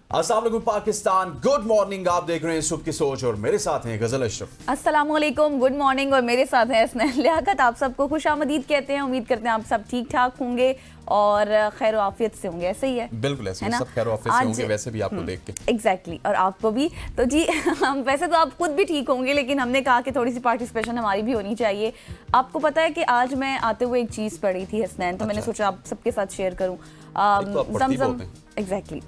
अस्सलाम वालेकुम Pakistan, good morning. आप देख रहे हैं सुबह की सोच और मेरे साथ हैं गजल अशरफ। अस्सलाम वालेकुम, गुड मॉर्निंग और मेरे साथ है हसनैन लियाकत। आप सबको खुशामदीद कहते हैं। उम्मीद करते हैं आप सब ठीक ठाक होंगे और खैर आफियत से होंगे। ऐसे ही है, बिल्कुल ऐसे है ना? सब खैर आफियत से होंगे वैसे भी आपको देख के। एग्जैक्टली और आपको भी। तो जी हम वैसे तो आप खुद भी ठीक होंगे, लेकिन हमने कहा कि थोड़ी सी पार्टिसिपेशन हमारी भी होनी चाहिए। आपको पता है कि आज मैं आते हुए एक चीज़ पढ़ी थी हसनैन, तो मैंने सोचा आप सबके साथ शेयर करूँ। जमजम, एग्जैक्टली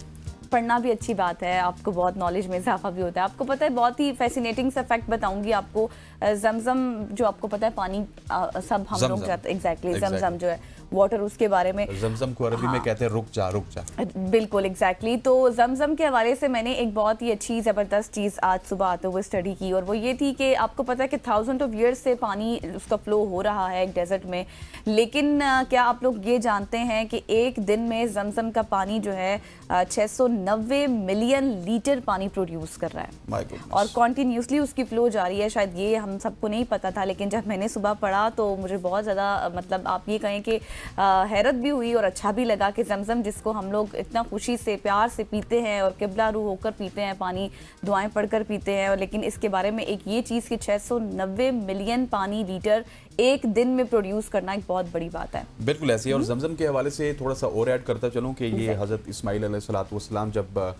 पढ़ना भी अच्छी बात है, आपको बहुत नॉलेज में इजाफा भी होता है। आपको पता है बहुत ही फैसिनेटिंग सा फैक्ट बताऊंगी आपको। जमजम जो आपको पता है पानी सब हम लोग जाते, एग्जैक्टली जमजम जो है वाटर, उसके बारे में जमजम को अरबी में कहते हैं रुक जा रुक जा। बिल्कुल एग्जैक्टली। तो जमजम के हवाले से मैंने एक बहुत ही अच्छी ज़बरदस्त चीज़ आज सुबह आते हुए स्टडी की, और वो ये थी कि आपको पता है कि थाउजेंड ऑफ ईयर्स से पानी उसका फ्लो हो रहा है एक डेजर्ट में, लेकिन क्या आप लोग ये जानते हैं कि एक दिन में जमजम का पानी जो है 690 मिलियन लीटर पानी प्रोड्यूस कर रहा है और कॉन्टीन्यूसली उसकी फ्लो जारी है। शायद ये हम सबको नहीं पता था, लेकिन जब मैंने सुबह पढ़ा तो मुझे बहुत ज़्यादा मतलब आप ये कहें कि हैरत भी हुई और अच्छा भी लगा कि जमजम जिसको हम लोग इतना खुशी से प्यार से पीते हैं और किबला रू होकर पीते हैं, पानी दुआएं पढ़कर पीते हैं, और लेकिन इसके बारे में एक ये चीज़ कि 690 मिलियन पानी लीटर एक दिन में प्रोड्यूस करना एक बहुत बड़ी बात है। बिल्कुल ऐसी है। और जमजम के हवाले से थोड़ा सा और ऐड करता चलूँ कि ये हज़रत इस्माइल अलैहिस्सलाम जब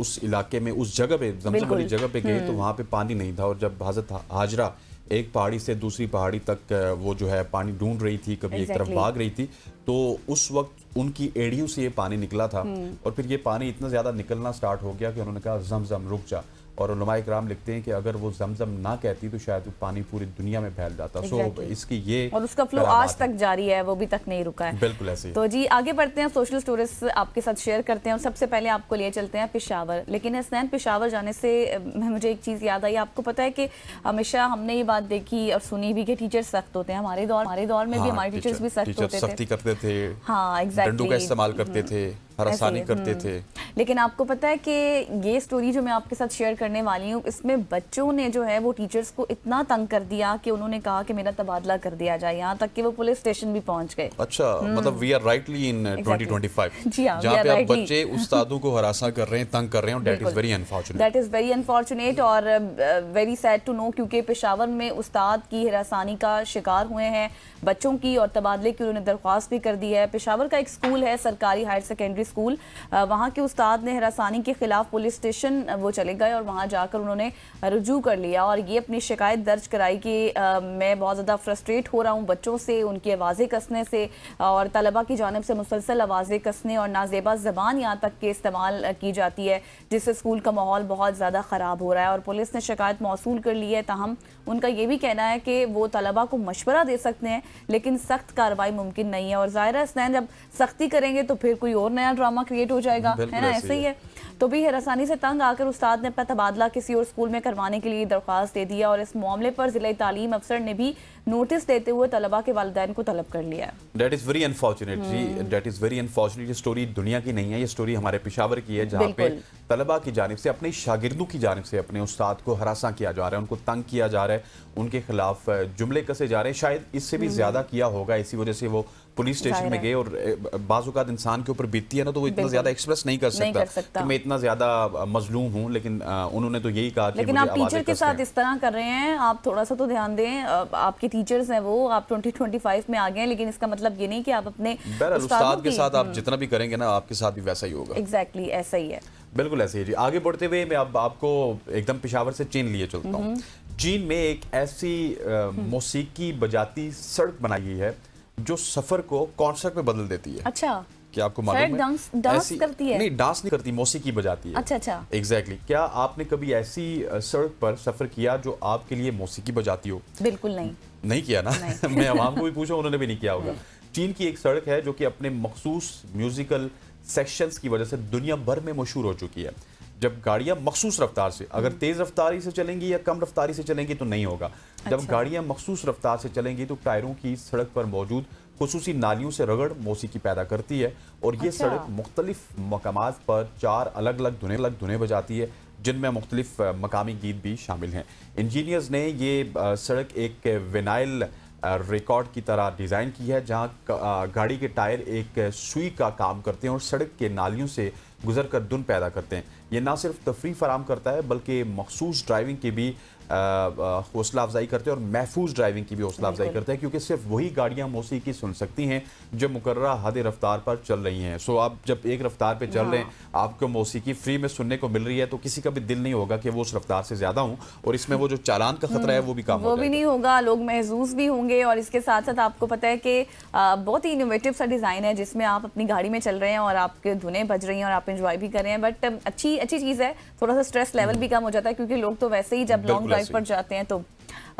उस इलाके में उस जगह पे जमजम वाली जगह पे गए तो वहाँ पे पानी नहीं था, और जब हज़रत हाजरा एक पहाड़ी से दूसरी पहाड़ी तक वो जो है पानी ढूंढ रही थी, कभी एक तरफ भाग रही थी, तो उस वक्त उनकी एड़ियों से ये पानी निकला था और फिर ये पानी इतना ज़्यादा निकलना स्टार्ट हो गया कि उन्होंने कहा जमजम रुक जा। और उलमाए किराम लिखते हैं कि अगर वो जमजम ना कहती तो शायद वो पानी पूरी दुनिया में फैल जाता। सो इसकी ये और उसका फ्लो आज तक जारी है, वो भी तक नहीं रुका है। बिल्कुल ऐसे। तो जी आगे बढ़ते हैं, सोशल स्टोरीज आपके साथ शेयर करते हैं और सबसे पहले आपको लिए चलते हैं पेशावर। लेकिन हसनैन, पेशावर जाने से मुझे एक चीज़ याद आई। आपको पता है कि हमेशा हमने ये बात देखी और सुनी भी कि टीचर सख्त होते हैं। हमारे दौर में भी हमारे टीचर्स भी सख्त होते थे, सख्ती करते थे, हाँ एग्जैक्टली, डंडों का इस्तेमाल करते थे, हरासानी करते थे। लेकिन आपको पता है कि ये स्टोरी जो मैं आपके साथ शेयर करने वाली हूँ, इसमें बच्चों ने जो है वो टीचर्स को इतना तंग कर दिया कि उन्होंने कहा कि मेरा तबादला कर दिया जाए, यहाँ तक कि वो पुलिस स्टेशन भी पहुंच गए। अच्छा, मतलब वी आर राइटली इन 2025 जी हाँ, जहाँ पे आप बच्चे उस्तादों को हरासा कर रहे हैं, तंग कर रहे हैं, that is very unfortunate. That is very unfortunate और वेरी सैड टू नो, क्योंकि पेशावर में उस्ताद की हरासानी का शिकार हुए हैं बच्चों की, और तबादले की उन्होंने दरख्वास्त भी कर दी है। पेशावर का एक स्कूल है, सरकारी हायर सेकेंडरी स्कूल, वहाँ के उस्ताद ने हरासानी के खिलाफ पुलिस स्टेशन वो चले गए और वहाँ जाकर उन्होंने रुजू कर लिया और ये अपनी शिकायत दर्ज कराई कि मैं बहुत ज़्यादा फ्रस्ट्रेट हो रहा हूँ बच्चों से, उनकी आवाज़ें कसने से और तलबा की जानिब से मुसलसल आवाज़ें कसने और नाजेबा ज़बान यहाँ तक के इस्तेमाल की जाती है, जिससे स्कूल का माहौल बहुत ज़्यादा ख़राब हो रहा है। और पुलिस ने शिकायत मौसूल कर ली है। ताहम उनका ये भी कहना है कि वो तलबा को मशवरा दे सकते हैं, लेकिन सख्त कार्रवाई मुमकिन नहीं है। और ज़ाहिर है जब सख्ती करेंगे तो फिर कोई और नया ड्रामा क्रिएट हो जाएगा, है ना? ऐसे ही है। तो भी हरासानी से तंग आकर उस्ताद ने अपना तबादला किसी और स्कूल में करवाने के लिए दरख्वास्त दे दिया, और इस मामले पर जिला तालीम अफसर ने भी नोटिस देते हुए तलबा के वालिदैन को तलब कर लिया है। दैट इज़ वेरी अनफॉर्चुनेट जी, दैट इज़ वेरी अनफॉर्चुनेट। ये स्टोरी दुनिया की नहीं है, ये स्टोरी हमारे पेशावर की है, जहाँ पे तलबा की जानिब से, अपने शागिर्दों की जानिब से अपने उस्ताद को हरासा किया जा रहा है, उनको तंग किया जा रहा है, उनके खिलाफ जुमले कसे जा रहे हैं। शायद इससे भी ज़्यादा किया होगा, इसी वजह से वो पुलिस स्टेशन में गए। और बाज़-औक़ात इंसान के ऊपर बीतती है ना, तो वो इतना ज़्यादा एक्सप्रेस नहीं कर सकता कि मैं इतना ज़्यादा मजलूम हूँ, लेकिन उन्होंने तो यही कहा कि लेकिन आप टीचर के साथ इस तरह कर रहे हैं, आप थोड़ा सा तो ध्यान दें। आपके टीचर्स हैं वो, आप 2025 में आ गए हैं, लेकिन इसका मतलब ये नहीं कि आप अपने उस्ताद के साथ आप जितना भी करेंगे ना, आपके साथ भी वैसा ही होगा। एग्जैक्टली ऐसा ही है, बिल्कुल ऐसे ही जी। आगे बढ़ते हुए मैं अब आपको एकदम पेशावर से चीन लिए चलता हूँ। चीन में एक ऐसी मौसीकी बजाती सड़क बनाई है जो सफर को कॉन्सर्ट में बदल देती है। अच्छा, क्या आपको मालूम है? डांस करती है? नहीं, डांस नहीं करती, मौसीकी बजाती है। अच्छा एग्जैक्टली। क्या आपने कभी ऐसी सड़क पर सफर किया जो आपके लिए मौसीकी बजाती हो? बिल्कुल नहीं किया ना? मैं अवाम को भी पूछा, उन्होंने भी नहीं किया होगा। चीन की एक सड़क है जो कि अपने मखसूस म्यूजिकल सेक्शंस की वजह से दुनिया भर में मशहूर हो चुकी है। जब गाड़ियां मखसूस रफ्तार से, अगर तेज रफ्तारी से चलेंगी या कम रफ्तारी से चलेंगी तो नहीं होगा। जब गाड़ियां मखसूस रफ्तार से चलेंगी तो टायरों की सड़क पर मौजूद खुसूसी नालियों से रगड़ मौसीकी पैदा करती है, और ये सड़क मुख्तलिफ मकामात पर 4 अलग अलग धुनें बजाती है, जिनमें मुख्तलिफ मकामी गीत भी शामिल हैं। इंजीनियर्स ने ये सड़क एक विनाइल रिकॉर्ड की तरह डिज़ाइन की है, जहां गाड़ी के टायर एक सुई का काम करते हैं और सड़क के नालियों से गुजर कर धुन पैदा करते हैं। ये ना सिर्फ तफरी फराम करता है बल्कि मखसूस ड्राइविंग की भी हौसला अफजाई करते हैं और महफूज ड्राइविंग की भी हौसला अफजाई करते हैं, क्योंकि सिर्फ वही गाड़ियां मौसीकी सुन सकती हैं जो मुकर्ररा हद रफ्तार पर चल रही हैं। सो आप जब एक रफ्तार पे चल रहे हैं, आपको मौसीकी फ्री में सुनने को मिल रही है, तो किसी का भी दिल नहीं होगा कि वो उस रफ्तार से ज्यादा हूँ, और इसमें वो जो चालान का खतरा है वो भी कम वो भी नहीं होगा, लोग महसूस भी होंगे। और इसके साथ साथ आपको पता है कि बहुत ही इनोवेटिव सा डिज़ाइन है जिसमें आप अपनी गाड़ी में चल रहे हैं और आपके धुनें बज रही हैं और आप एंजॉय भी कर रहे हैं। बट अच्छी चीज़ है, थोड़ा सा स्ट्रेस लेवल भी कम हो जाता है, क्योंकि लोग तो वैसे ही जब लॉन्ग ड्राइव पर जाते हैं तो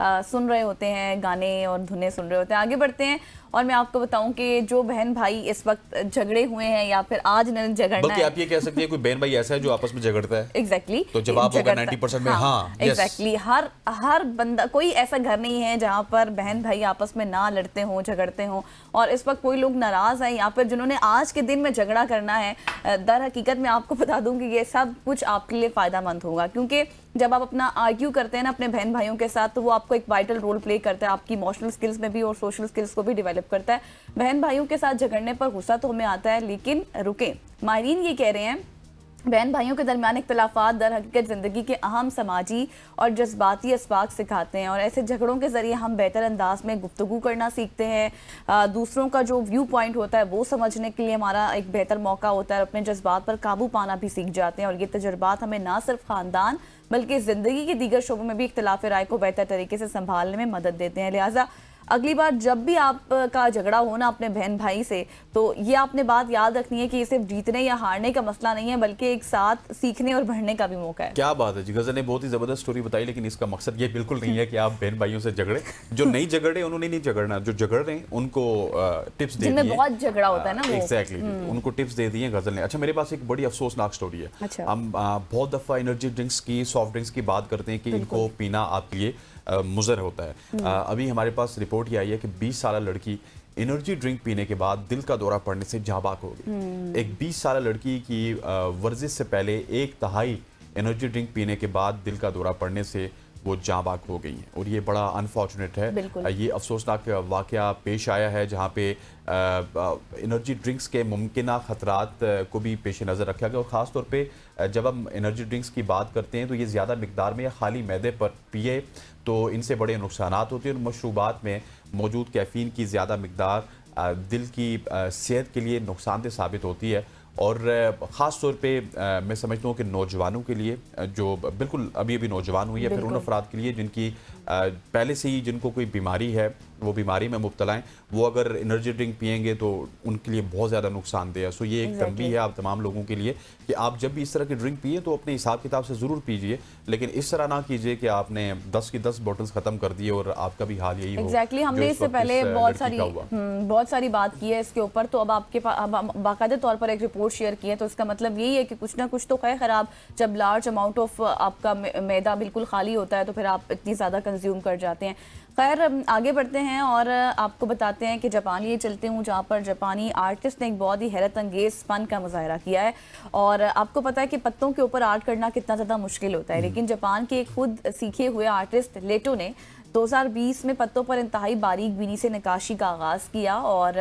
सुन रहे होते हैं गाने और धुनें सुन रहे होते हैं। आगे बढ़ते हैं और मैं आपको बताऊं कि जो बहन भाई इस वक्त झगड़े हुए हैं या फिर आज इन्हें झगड़ना बल्कि आप ये कह सकते हैं कोई बहन भाई ऐसा है जो आपस में झगड़ता है। एग्जैक्टली तो जवाब होगा 90% में हाँ। एग्जैक्टली हर बंदा, कोई ऐसा घर नहीं है जहां पर बहन भाई आपस में ना लड़ते हों, झगड़ते हों। और इस वक्त कोई लोग नाराज हैं या फिर जिन्होंने आज के दिन में झगड़ा करना है, दर हकीकत मैं आपको बता दूं कि ये सब कुछ आपके लिए फायदेमंद होगा, क्योंकि जब आप अपना आर्ग्यू करते हैं ना अपने बहन भाइयों के साथ, तो वो आपको एक वाइटल रोल प्ले करता है, आपकी इमोशनल स्किल्स में भी और सोशल स्किल्स को भी डेवलप करता है। बहन भाइयों के साथ झगड़ने पर गुस्सा तो हमें आता है, लेकिन रुके, माहिरीन ये कह रहे हैं बहन भाइयों के दरमियान इख्तिलाफात दर हकीकत ज़िंदगी के अहम समाजी और जज्बाती असबाक सिखाते हैं, और ऐसे झगड़ों के ज़रिए हम बेहतर अंदाज में गुफ्तगू करना सीखते हैं। दूसरों का जो व्यू पॉइंट होता है वो समझने के लिए हमारा एक बेहतर मौका होता है, अपने जज्बात पर काबू पाना भी सीख जाते हैं। और ये तजुर्बात हमें ना सिर्फ ख़ानदान बल्कि ज़िंदगी के दीगर शोबों में भी इख्तिलाफ राय को बेहतर तरीके से संभालने में मदद देते हैं। लिहाजा अगली बार जब भी आपका झगड़ा हो ना अपने बहन भाई से, तो ये आपने बात याद रखनी है कि ये सिर्फ जीतने या हारने का मसला नहीं है, बल्कि एक साथ सीखने और बढ़ने का भी मौका है। क्या बात है जी, गजल ने बहुत ही जबरदस्त स्टोरी बताई, लेकिन इसका मकसद ये बिल्कुल नहीं है कि आप बहन भाइयों से झगड़े। जो नहीं झगड़े उन्होंने नहीं झगड़ना, जो झगड़ रहे हैं उनको टिप्स दे जिनमें बहुत झगड़ा होता है ना वो। एग्जैक्टली, उनको टिप्स दे दी है गजल ने। अच्छा, मेरे पास एक बड़ी अफसोसनाक स्टोरी है। अच्छा। हम बहुत दफा एनर्जी ड्रिंक्स की, सॉफ्ट ड्रिंक्स की बात करते हैं कि इनको पीना आपके लिए मुज़र होता है। अभी हमारे पास रिपोर्ट ये आई है कि 20 साल लड़की एनर्जी ड्रिंक पीने के बाद दिल का दौरा पड़ने से जाँ बाक हो गई। एक 20 साल लड़की की वर्जिश से पहले 1/3 एनर्जी ड्रिंक पीने के बाद दिल का दौरा पड़ने से वो जाँ बाक हो गई हैं, और ये बड़ा अनफॉर्चुनेट है। ये अफसोसनाक वाक़या पेश आया है जहाँ पे एनर्जी ड्रिंक्स के मुमकिन ख़तरात को भी पेश नज़र रखा गया। और ख़ास तौर पे जब हम एनर्जी ड्रिंक्स की बात करते हैं तो ये ज़्यादा मिकदार में या खाली मैदे पर पिए तो इनसे बड़े नुकसानात होते हैं। और मशरूबात में मौजूद कैफ़ीन की ज़्यादा मिकदार दिल की सेहत के लिए नुकसानदेह साबित होती है। और ख़ास तौर पे मैं समझता हूँ कि नौजवानों के लिए, जो बिल्कुल अभी अभी नौजवान हुई है, फिर उन अफराद के लिए जिनकी पहले से ही जिनको कोई बीमारी है, वो बीमारी में मुब्तला हैं, वो अगर एनर्जी ड्रिंक पिएंगे तो उनके लिए बहुत ज़्यादा नुकसानदेह है। सो ये एक तंबीह है आप तमाम लोगों के लिए कि आप जब भी इस तरह की ड्रिंक पिए तो अपने हिसाब किताब से ज़रूर पीजिए, लेकिन इस तरह ना कीजिए कि आपने 10 की 10 बॉटल्स ख़त्म कर दिए और आपका भी हाल यही हो। एग्जैक्टली, हमने इससे पहले बहुत सारी बात की है इसके ऊपर, तो अब आपके बाकायदा तौर पर एक रिपोर्ट शेयर की है, तो इसका मतलब यही है कि कुछ ना कुछ तो खैर ख़राब, जब लार्ज अमाउंट ऑफ आपका मैदा बिल्कुल खाली होता है तो फिर आप इतनी ज़्यादा कंज्यूम कर जाते हैं। खैर आगे बढ़ते हैं और आपको बताते हैं कि जापान लिए चलते हूँ, जहाँ पर जापानी आर्टिस्ट ने एक बहुत ही हैरत अंगेज फन का मुजाहरा किया है। और आपको पता है कि पत्तों के ऊपर आर्ट करना कितना ज़्यादा मुश्किल होता है, लेकिन जापान के एक खुद सीखे हुए आर्टिस्ट लेटो ने 2020 में पत्तों पर इंतहाई बारीक बीनी से नक्काशी का आगाज़ किया। और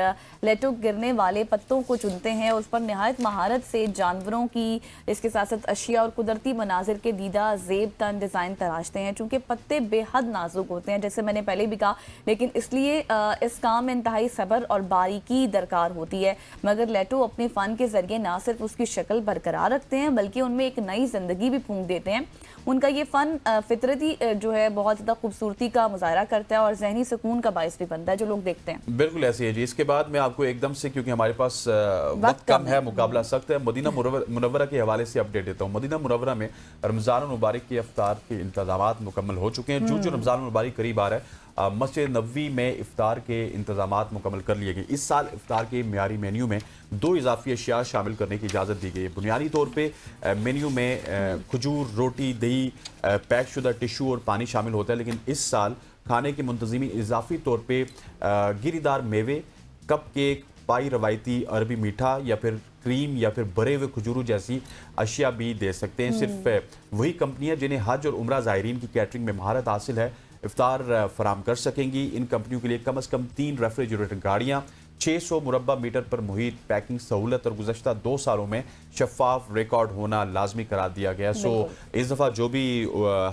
लेटो गिरने वाले पत्तों को चुनते हैं, उस पर नहायत महारत से जानवरों की, इसके साथ साथ अशिया और कुदरती मनाजिर के दीदा ज़ेब तन डिज़ाइन तराशते हैं। चूँकि पत्ते बेहद नाजुक होते हैं, जैसे मैंने पहले भी कहा, लेकिन इसलिए इस काम में इंतहाई सब्र और बारीकी दरकार होती है। मगर लेटो अपने फ़न के ज़रिए ना सिर्फ उसकी शक्ल बरकरार रखते हैं बल्कि उनमें एक नई ज़िंदगी भी फूंक देते हैं। उनका ये फ़न फितरती जो है बहुत ज़्यादा खूबसूरती का मुजाहरा करता है और जहनी सुकून का बाइस भी बनता है जो लोग देखते हैं। बिल्कुल ऐसे है जी। इसके बाद मैं आपको एकदम से, क्योंकि हमारे पास वक्त कम है, मुकाबला सख्त है, मदीना मुनव्वरा के हवाले से अपडेट देता हूँ। मदीना मुनव्वरा में रमज़ान मुबारक के इफ्तार के इंतजामात मुकम्मल हो चुके हैं। जो रमज़ान मुबारक करीब आ रहा है, मस्जिद नबवी में इफ्तार के इंतजामात मुकम्मल कर लिए गए। इस साल इफ्तार के म्यारी मेन्यू में 2 इजाफी अशिया शामिल करने की इजाज़त दी गई है। बुनियादी तौर पे मेन्यू में खजूर, रोटी, दही, पैक शुदा टिशू और पानी शामिल होता है, लेकिन इस साल खाने की मुंतज़मीन इजाफी तौर पे गिरीदार मेवे, कप केक, पाई, रवायती अरबी मीठा या फिर क्रीम या फिर भरे हुए खजूरों जैसी अशिया भी दे सकते हैं। सिर्फ वही कंपनियां जिन्हें हज और उम्रा ज़ायरीन की कैटरिंग में महारत हासिल है इफ्तार फराम कर सकेंगी। इन कंपनियों के लिए कम से कम 3 रेफ्रिजरेटर गाड़ियाँ, 600 मुरब्बा मीटर पर मुहित पैकिंग सहूलत और गुज़श्ता 2 सालों में शफाफ रिकॉर्ड होना लाजमी करार दिया गया। सो इस दफ़ा जो भी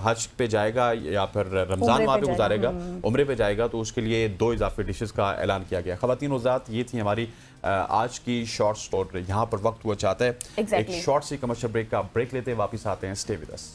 हज पे जाएगा या फिर रमज़ान वहाँ पे गुजारेगा, उम्रे पे जाएगा, तो उसके लिए 2 इजाफी डिशेस का ऐलान किया गया। ख़वातीन हज़रात, ये थी हमारी आज की शॉर्ट्स और यहाँ पर वक्त हुआ चाहता है एक शॉर्ट सी कमर्शियल ब्रेक का। ब्रेक लेते हैं, वापस आते हैं। Stay with us.